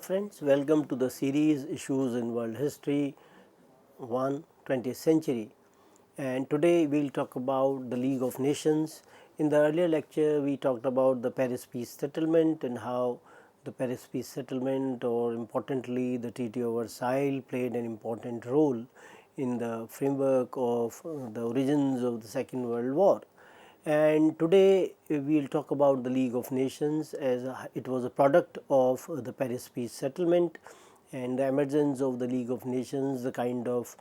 friends, welcome to the series Issues in World History 1 20th Century, and today we will talk about the League of Nations. In the earlier lecture we talked about the Paris Peace Settlement and how the Paris Peace Settlement, or importantly the Treaty of Versailles, played an important role in the framework of the origins of the Second World War. And today we will talk about the League of Nations, as it was a product of the Paris Peace Settlement and the emergence of the League of Nations, the kind of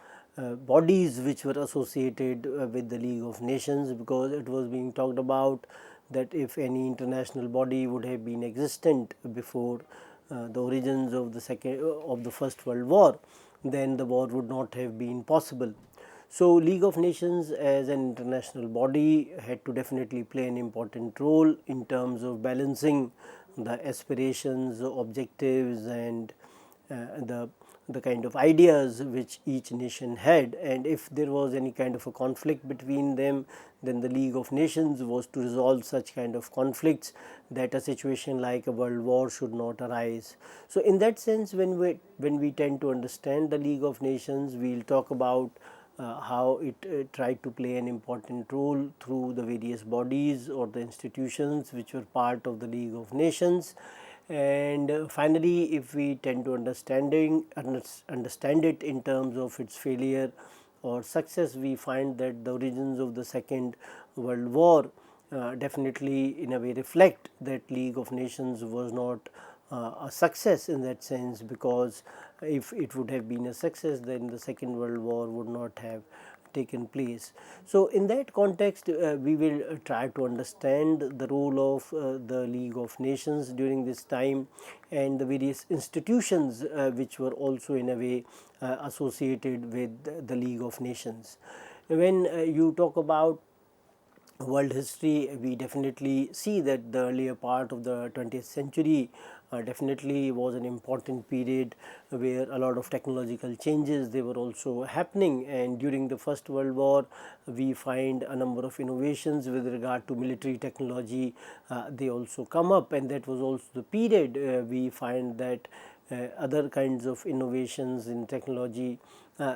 bodies which were associated with the League of Nations, because it was being talked about that if any international body would have been existent before the origins of the First World War, then the war would not have been possible. So, League of Nations as an international body had to definitely play an important role in terms of balancing the aspirations, objectives, and the kind of ideas which each nation had. And if there was any kind of a conflict between them, then the League of Nations was to resolve such kind of conflicts, that a situation like a world war should not arise. So, in that sense, when we tend to understand the League of Nations, we will talk about how it tried to play an important role through the various bodies or the institutions which were part of the League of Nations. And finally, if we tend to understand it in terms of its failure or success, we find that the origins of the Second World War definitely in a way reflect that League of Nations was not a success in that sense, because if it would have been a success, then the Second World War would not have taken place. So, in that context, we will try to understand the role of the League of Nations during this time and the various institutions which were also in a way associated with the League of Nations. When you talk about world history, we definitely see that the earlier part of the 20th century definitely was an important period where a lot of technological changes they were also happening. And during the First World War, we find a number of innovations with regard to military technology they also come up, and that was also the period we find that other kinds of innovations in technology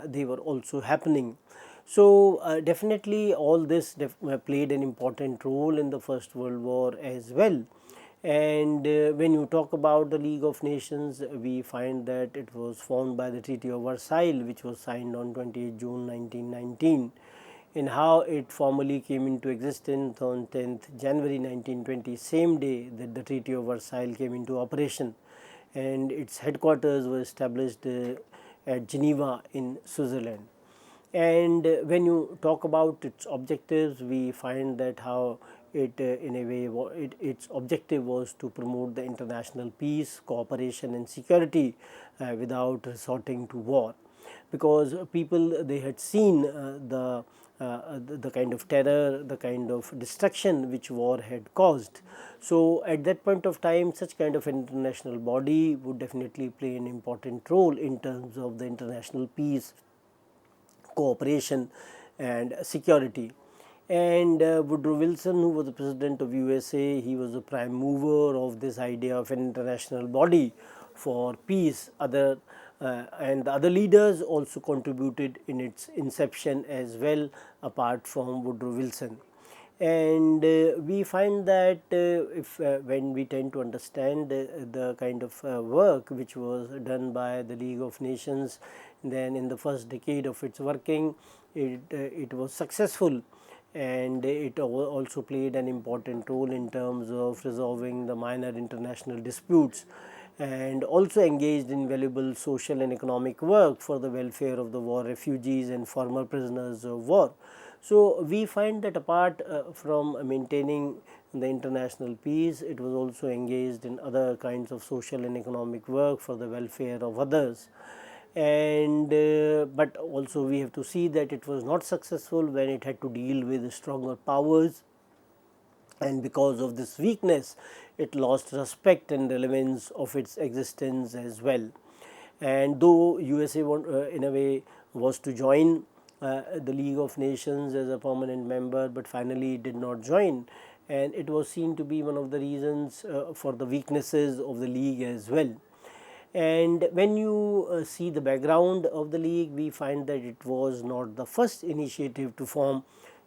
they were also happening. So, definitely all this played an important role in the First World War as well. And when you talk about the League of Nations, we find that it was formed by the Treaty of Versailles, which was signed on 28 June 1919, and how it formally came into existence on 10th January 1920, same day that the Treaty of Versailles came into operation, and its headquarters were established at Geneva in Switzerland. And when you talk about its objectives, we find that how it in a way its objective was to promote the international peace, cooperation and security without resorting to war, because people they had seen the kind of terror, the kind of destruction which war had caused. So, at that point of time, such kind of international body would definitely play an important role in terms of the international peace, cooperation and security. And Woodrow Wilson, who was the president of USA, he was the prime mover of this idea of an international body for peace. And the other leaders also contributed in its inception as well, apart from Woodrow Wilson. And we find that if when we tend to understand the kind of work which was done by the League of Nations, then in the first decade of its working, it was successful, and it also played an important role in terms of resolving the minor international disputes, and also engaged in valuable social and economic work for the welfare of the war refugees and former prisoners of war. So, we find that apart from maintaining the international peace, it was also engaged in other kinds of social and economic work for the welfare of others. And but also we have to see that it was not successful when it had to deal with stronger powers, and because of this weakness it lost respect and relevance of its existence as well. And though USA in a way was to join the League of Nations as a permanent member, but finally did not join, and it was seen to be one of the reasons for the weaknesses of the League as well. And when you see the background of the League, we find that it was not the first initiative to form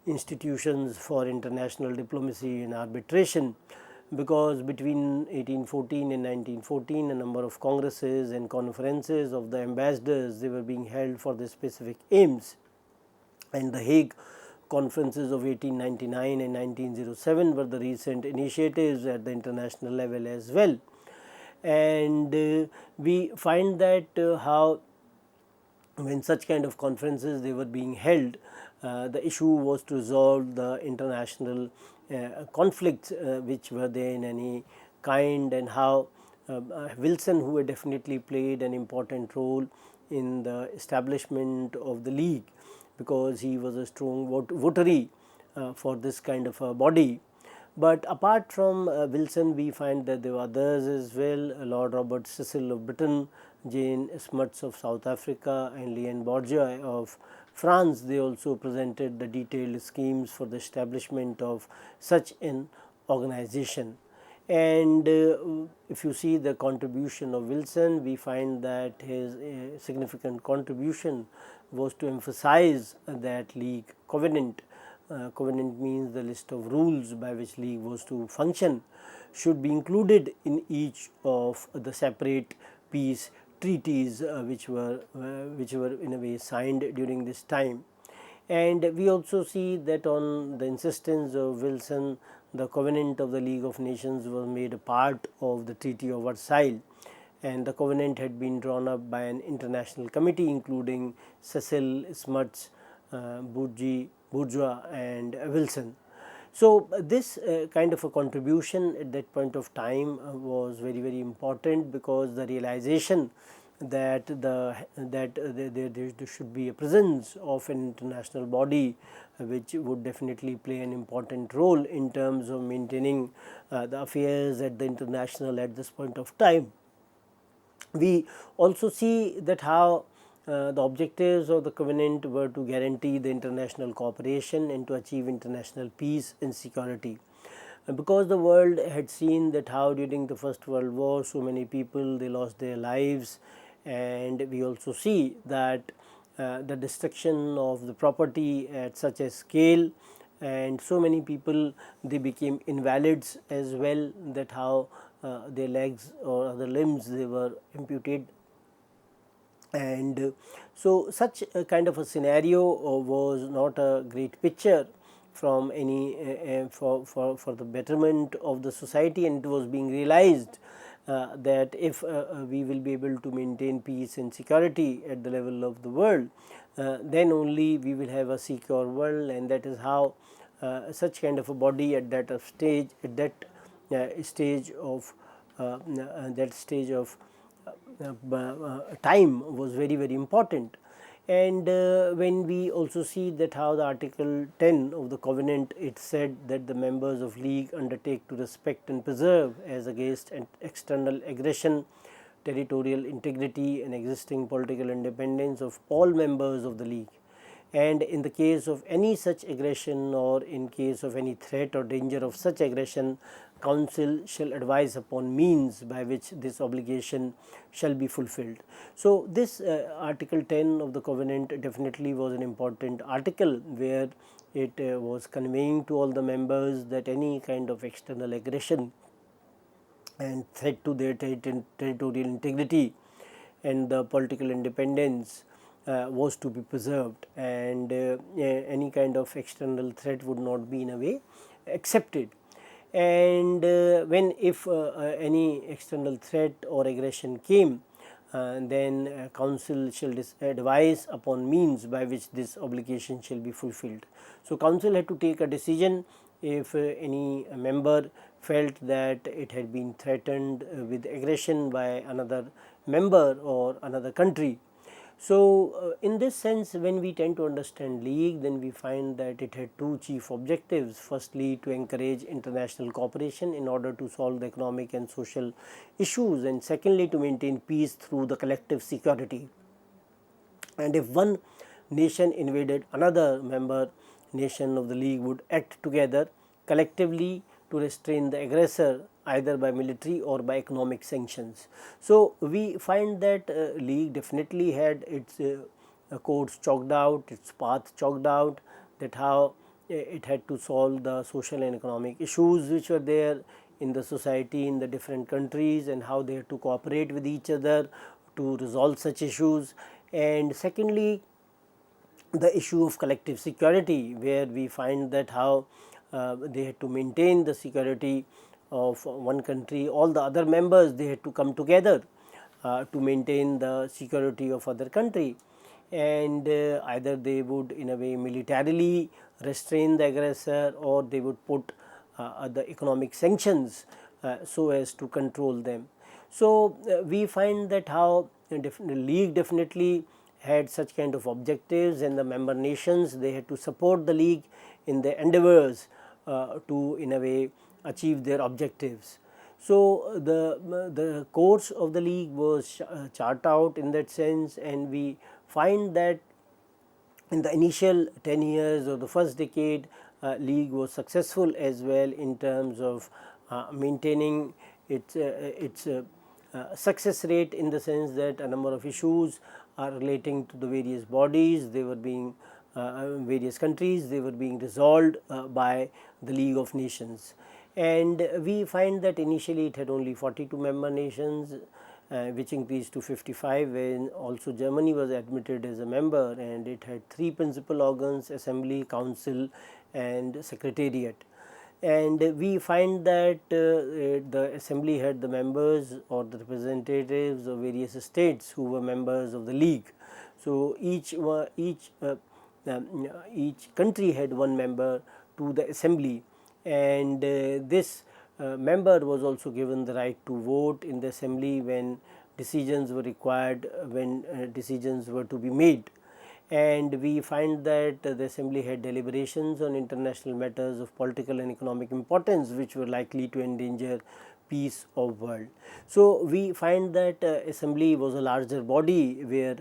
institutions for international diplomacy and arbitration, because between 1814 and 1914 a number of congresses and conferences of the ambassadors, they were being held for the specific aims, and the Hague conferences of 1899 and 1907 were the recent initiatives at the international level as well. And we find that how when such kind of conferences they were being held, the issue was to resolve the international conflicts which were there in any kind, and how Wilson, who had definitely played an important role in the establishment of the League, because he was a strong votary for this kind of a body. But apart from Wilson, we find that there were others as well: Lord Robert Cecil of Britain, Jane Smuts of South Africa, and Leon Bourgeois of France. They also presented the detailed schemes for the establishment of such an organization. And if you see the contribution of Wilson, we find that his significant contribution was to emphasize that League covenant. Covenant means the list of rules by which League was to function should be included in each of the separate peace treaties which were in a way signed during this time. And we also see that on the insistence of Wilson, the covenant of the League of Nations was made a part of the Treaty of Versailles, and the covenant had been drawn up by an international committee including Cecil, Smuts, Bourgeois and Wilson. So, this kind of a contribution at that point of time was very, very important, because the realization that there should be a presence of an international body which would definitely play an important role in terms of maintaining the affairs at the international at this point of time. We also see that how the objectives of the covenant were to guarantee the international cooperation and to achieve international peace and security. Because the world had seen that how during the First World War so many people they lost their lives, and we also see that the destruction of the property at such a scale, and so many people they became invalids as well, that how their legs or other limbs they were amputated. And so such a kind of a scenario was not a great picture from any for the betterment of the society, and it was being realized that if we will be able to maintain peace and security at the level of the world, then only we will have a secure world. And that is how such kind of a body at that stage stage of time was very, very important. And when we also see that how the Article 10 of the covenant, it said that the members of League undertake to respect and preserve as against external aggression, territorial integrity and existing political independence of all members of the League. And in the case of any such aggression, or in case of any threat or danger of such aggression, Council shall advise upon means by which this obligation shall be fulfilled. So, this Article 10 of the covenant definitely was an important article, where it was conveying to all the members that any kind of external aggression and threat to their territorial integrity and the political independence was to be preserved, and any kind of external threat would not be in a way accepted. And when if any external threat or aggression came, then Council shall advise upon means by which this obligation shall be fulfilled. So, Council had to take a decision if any member felt that it had been threatened with aggression by another member or another country. So, in this sense, when we tend to understand League, then we find that it had two chief objectives. Firstly, to encourage international cooperation in order to solve the economic and social issues, and secondly, to maintain peace through the collective security. And if one nation invaded another member nation of the League, would act together collectively to restrain the aggressor either by military or by economic sanctions. So, we find that League definitely had its course chalked out, its path chalked out, that how it had to solve the social and economic issues which were there in the society in the different countries, and how they had to cooperate with each other to resolve such issues. And secondly, the issue of collective security, where we find that how they had to maintain the security of one country, all the other members they had to come together to maintain the security of other country, and either they would in a way militarily restrain the aggressor, or they would put the economic sanctions so as to control them. So, we find that how the League definitely had such kind of objectives, and the member nations they had to support the League in their endeavors to in a way achieve their objectives. So, the course of the League was chart out in that sense, and we find that in the initial 10 years or the first decade, League was successful as well in terms of maintaining its success rate, in the sense that a number of issues are relating to the various bodies, they were being various countries, they were being resolved by the League of Nations. And we find that initially it had only 42 member nations, which increased to 55 when also Germany was admitted as a member, and it had 3 principal organs: Assembly, Council and Secretariat. And we find that the Assembly had the members or the representatives of various states who were members of the League. So, each country had one member to the Assembly, and this member was also given the right to vote in the Assembly when decisions were required, when decisions were to be made. And we find that the Assembly had deliberations on international matters of political and economic importance, which were likely to endanger peace of world. So, we find that Assembly was a larger body, where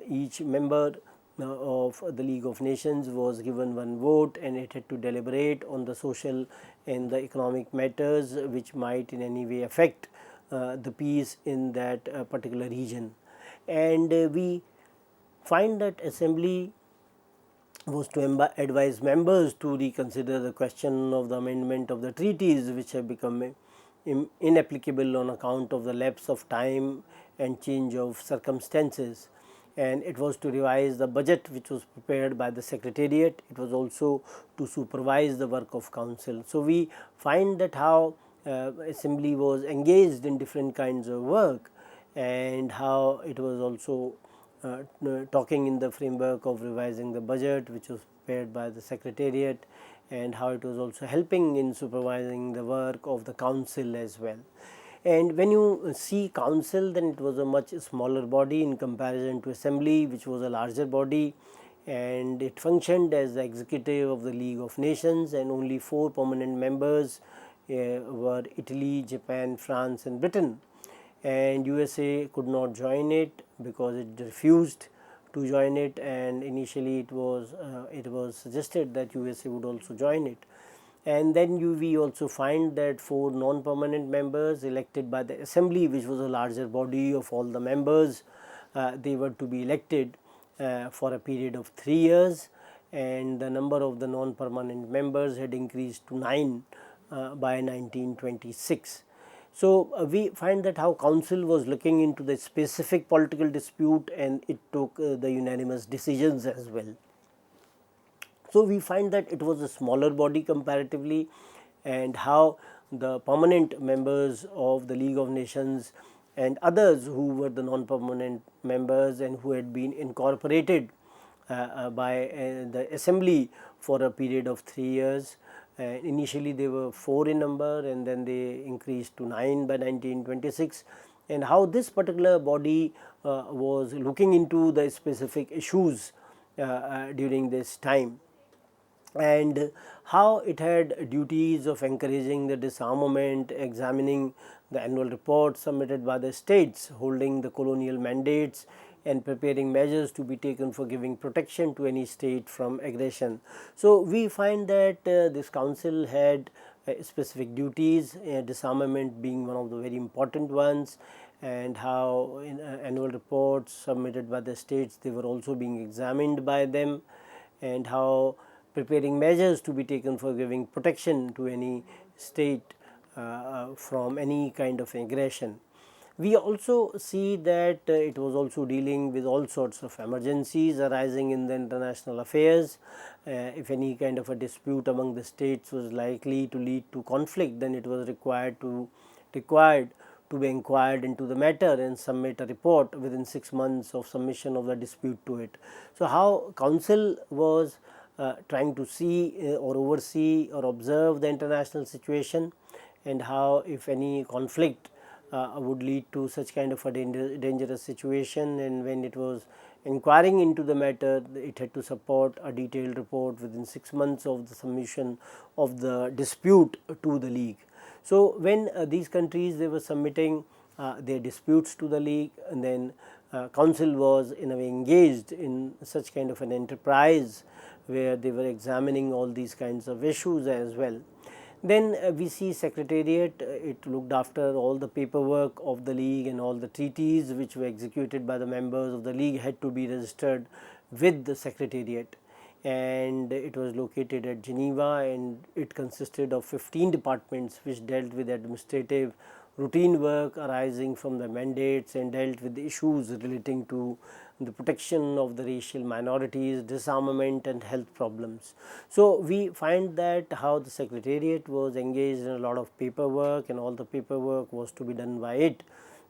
each member of the League of Nations was given one vote, and it had to deliberate on the social and the economic matters which might in any way affect the peace in that particular region. And we find that Assembly was to advise members to reconsider the question of the amendment of the treaties, which have become inapplicable on account of the lapse of time and change of circumstances. And it was to revise the budget which was prepared by the Secretariat. It was also to supervise the work of Council. So, we find that how Assembly was engaged in different kinds of work, and how it was also talking in the framework of revising the budget which was prepared by the Secretariat, and how it was also helping in supervising the work of the Council as well. And when you see Council, then it was a much smaller body in comparison to Assembly, which was a larger body, and it functioned as the executive of the League of Nations, and only 4 permanent members were Italy, Japan, France and Britain. And USA could not join it because it refused to join it, and initially it was suggested that USA would also join it. And then we also find that 4 non-permanent members elected by the Assembly, which was a larger body of all the members, they were to be elected for a period of 3 years, and the number of the non-permanent members had increased to 9 by 1926. So, we find that how Council was looking into the specific political dispute, and it took the unanimous decisions as well. So, we find that it was a smaller body comparatively, and how the permanent members of the League of Nations and others who were the non-permanent members and who had been incorporated by the Assembly for a period of 3 years. Initially they were 4 in number, and then they increased to 9 by 1926, and how this particular body was looking into the specific issues during this time, and how it had duties of encouraging the disarmament, examining the annual reports submitted by the states holding the colonial mandates, and preparing measures to be taken for giving protection to any state from aggression. So, we find that this Council had specific duties, disarmament being one of the very important ones, and how in annual reports submitted by the states, they were also being examined by them, and how preparing measures to be taken for giving protection to any state from any kind of aggression. We also see that it was also dealing with all sorts of emergencies arising in the international affairs. If any kind of a dispute among the states was likely to lead to conflict, then it was required to be inquired into the matter and submit a report within 6 months of submission of the dispute to it. So, how Council was trying to see or oversee or observe the international situation, and how if any conflict would lead to such kind of a dangerous situation, and when it was inquiring into the matter, it had to support a detailed report within 6 months of the submission of the dispute to the League. So, when these countries, they were submitting their disputes to the League, and then Council was in a way engaged in such kind of an enterprise where they were examining all these kinds of issues as well. Then we see Secretariat, it looked after all the paperwork of the League, and all the treaties which were executed by the members of the League had to be registered with the Secretariat, and it was located at Geneva, and it consisted of 15 departments which dealt with administrative routine work arising from the mandates, and dealt with issues relating to the protection of the racial minorities, disarmament and health problems. So, we find that how the Secretariat was engaged in a lot of paperwork, and all the paperwork was to be done by it,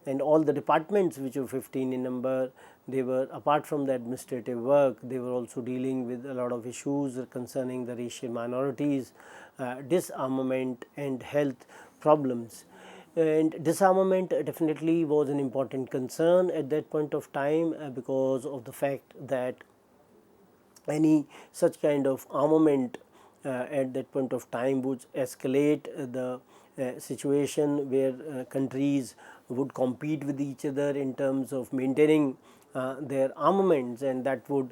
and all the departments which were 15 in number, they were, apart from the administrative work, they were also dealing with a lot of issues concerning the racial minorities, disarmament and health problems. And disarmament definitely was an important concern at that point of time, because of the fact that any such kind of armament at that point of time would escalate the situation where countries would compete with each other in terms of maintaining their armaments, and that would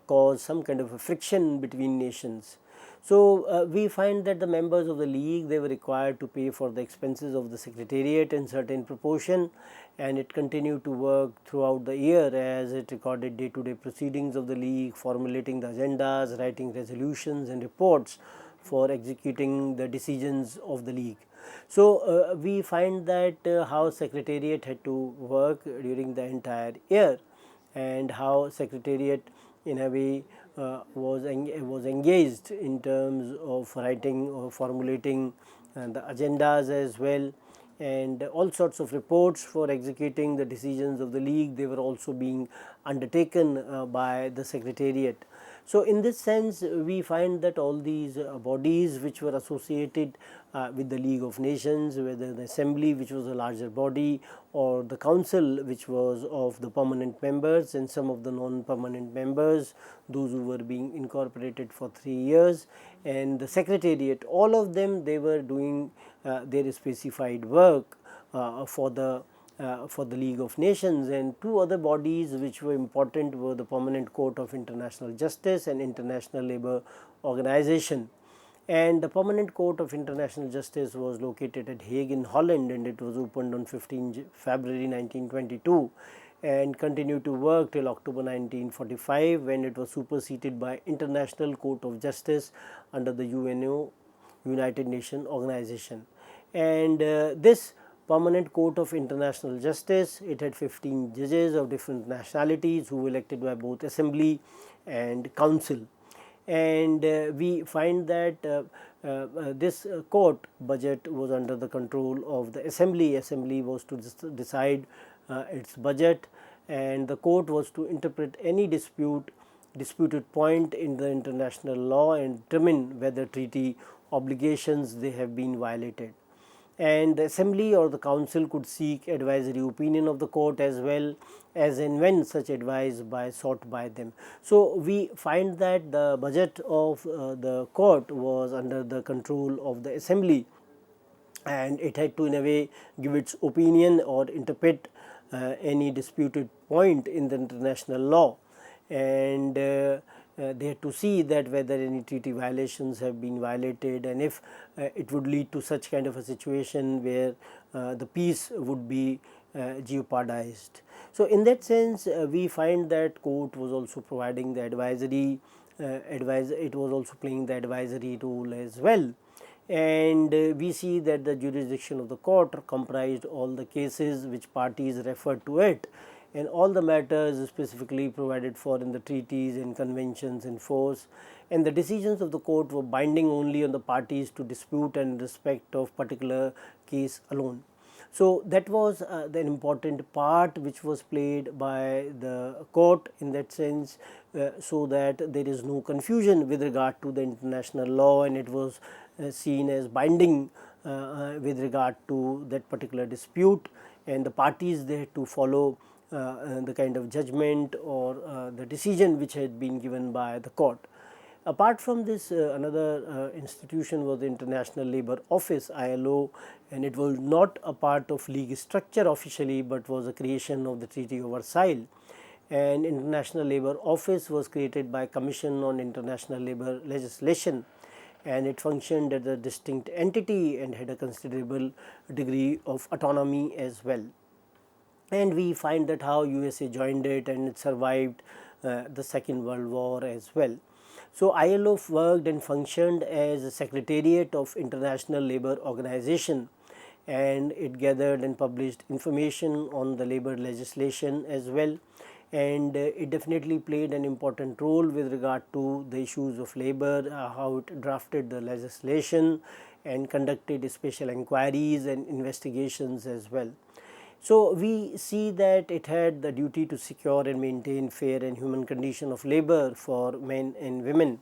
cause some kind of a friction between nations. So, we find that the members of the League, they were required to pay for the expenses of the Secretariat in certain proportion, and it continued to work throughout the year as it recorded day to day proceedings of the League, formulating the agendas, writing resolutions and reports for executing the decisions of the League. So, we find that how Secretariat had to work during the entire year, and how Secretariat in a way was engaged in terms of writing or formulating the agendas as well, and all sorts of reports for executing the decisions of the League, they were also being undertaken by the Secretariat. So, in this sense, we find that all these bodies which were associated with the League of Nations, whether the Assembly, which was a larger body, or the Council, which was of the permanent members and some of the non-permanent members, those who were being incorporated for 3 years, and the Secretariat, all of them, they were doing their specified work for the League of Nations. And two other bodies which were important were the Permanent Court of International Justice and International Labour Organization. And the Permanent Court of International Justice was located at Hague in Holland, and it was opened on 15 February 1922 and continued to work till October 1945, when it was superseded by International Court of Justice under the UNO, United Nations Organization. And this Permanent Court of International Justice, it had 15 judges of different nationalities who were elected by both Assembly and Council. And we find that this court budget was under the control of the Assembly. Assembly was to decide its budget, and the court was to interpret any disputed point in the international law and determine whether treaty obligations they have been violated. And the Assembly or the Council could seek advisory opinion of the court as well as and when such advice sought by them. So, we find that the budget of the court was under the control of the Assembly, and it had to in a way give its opinion or interpret any disputed point in the international law. And they had to see that whether any treaty violations have been violated, and if it would lead to such kind of a situation where the peace would be jeopardized. So, in that sense we find that court was also providing the advisory it was also playing the advisory role as well. And we see that the jurisdiction of the court comprised all the cases which parties referred to it, and all the matters specifically provided for in the treaties and conventions in force, and the decisions of the court were binding only on the parties to dispute and respect of particular case alone. So, that was the important part which was played by the court in that sense, so that there is no confusion with regard to the international law, and it was seen as binding with regard to that particular dispute, and the parties they had to follow the kind of judgment or the decision which had been given by the court. Apart from this, another institution was the International Labour Office, ILO, and it was not a part of league structure officially, but was a creation of the Treaty of Versailles. And International Labour Office was created by Commission on International Labour Legislation, and it functioned as a distinct entity and had a considerable degree of autonomy as well. And we find that how USA joined it and it survived the Second World War as well. So, ILO worked and functioned as a secretariat of International Labour Organization, and it gathered and published information on the labour legislation as well, and it definitely played an important role with regard to the issues of labour, how it drafted the legislation and conducted special inquiries and investigations as well. So, we see that it had the duty to secure and maintain fair and human condition of labour for men and women.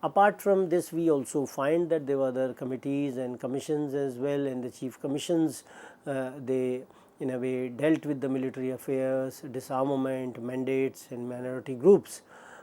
Apart from this, we also find that there were other committees and commissions as well, and the chief commissions they in a way dealt with the military affairs, disarmament, mandates and minority groups,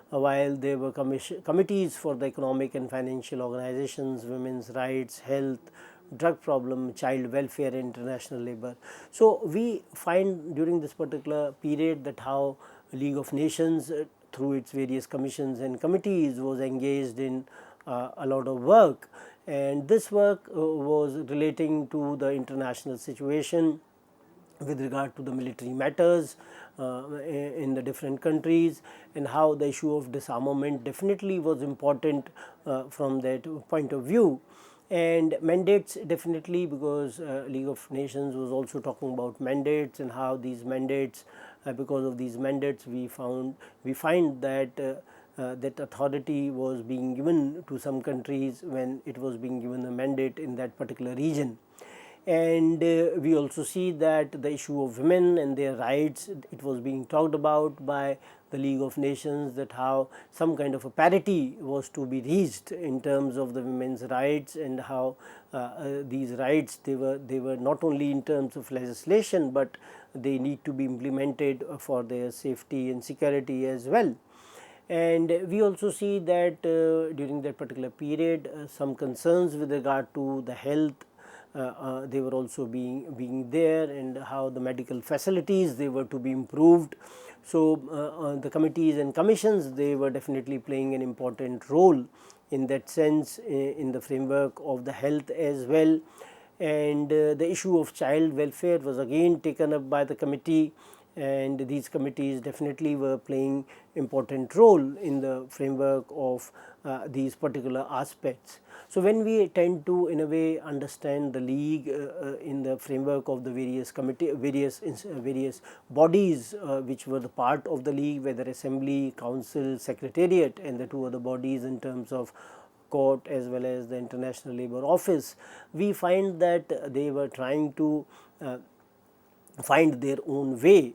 while there were committees for the economic and financial organizations, women's rights, health, drug problem, child welfare and international labour. So, we find during this particular period that how League of Nations through its various commissions and committees was engaged in a lot of work, and this work was relating to the international situation with regard to the military matters in the different countries, and how the issue of disarmament definitely was important from that point of view. And mandates definitely, because League of Nations was also talking about mandates, and how these mandates because of these mandates we find that that authority was being given to some countries when it was being given a mandate in that particular region. And we also see that the issue of women and their rights, it was being talked about by the League of Nations, that how some kind of a parity was to be reached in terms of the women's rights, and how these rights they were not only in terms of legislation, but they need to be implemented for their safety and security as well. And we also see that during that particular period some concerns with regard to the health they were also being there, and how the medical facilities they were to be improved. So, the committees and commissions they were definitely playing an important role in that sense in the framework of the health as well. And the issue of child welfare was again taken up by the committee, and these committees definitely were playing important role in the framework of these particular aspects. So, when we tend to in a way understand the league in the framework of the various various bodies which were the part of the league, whether assembly, council, secretariat, and the two other bodies in terms of court as well as the International Labour Office, we find that they were trying to find their own way,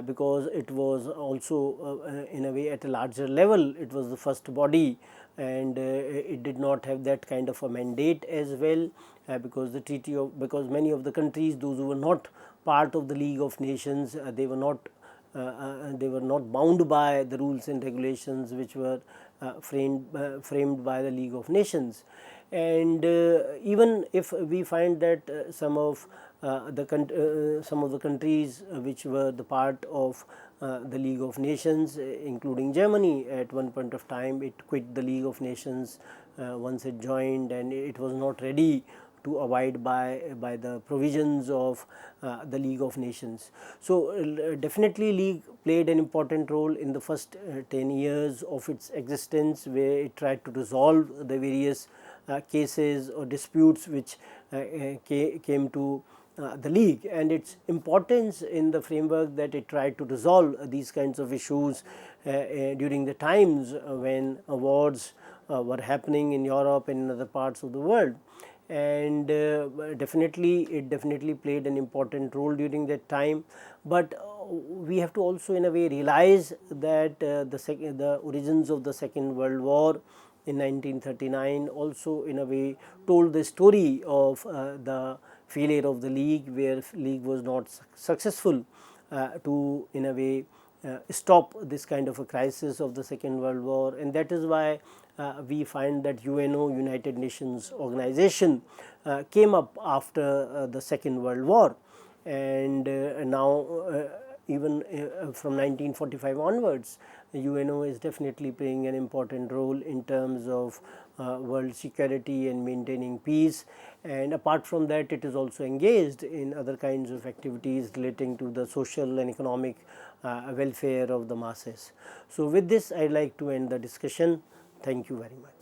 because it was also in a way at a larger level. It was the first body, and it did not have that kind of a mandate as well, because the treaty of, because many of the countries, those who were not part of the League of Nations, they were not bound by the rules and regulations which were framed by the League of Nations. And even if we find that some of the countries which were the part of the League of Nations, including Germany. At one point of time, it quit the League of Nations once it joined, and it was not ready to abide by the provisions of the League of Nations. So, definitely League played an important role in the first 10 years of its existence, where it tried to resolve the various cases or disputes which came to the League, and its importance in the framework that it tried to resolve these kinds of issues during the times when wars were happening in Europe and in other parts of the world. And it definitely played an important role during that time, but we have to also in a way realize that the origins of the Second World War in 1939 also in a way told the story of the failure of the League, where League was not successful to in a way stop this kind of a crisis of the Second World War. And that is why we find that UNO, United Nations Organization, came up after the Second World War, and now even from 1945 onwards, UNO is definitely playing an important role in terms of world security and maintaining peace. And apart from that, it is also engaged in other kinds of activities relating to the social and economic welfare of the masses. So, with this I would like to end the discussion. Thank you very much.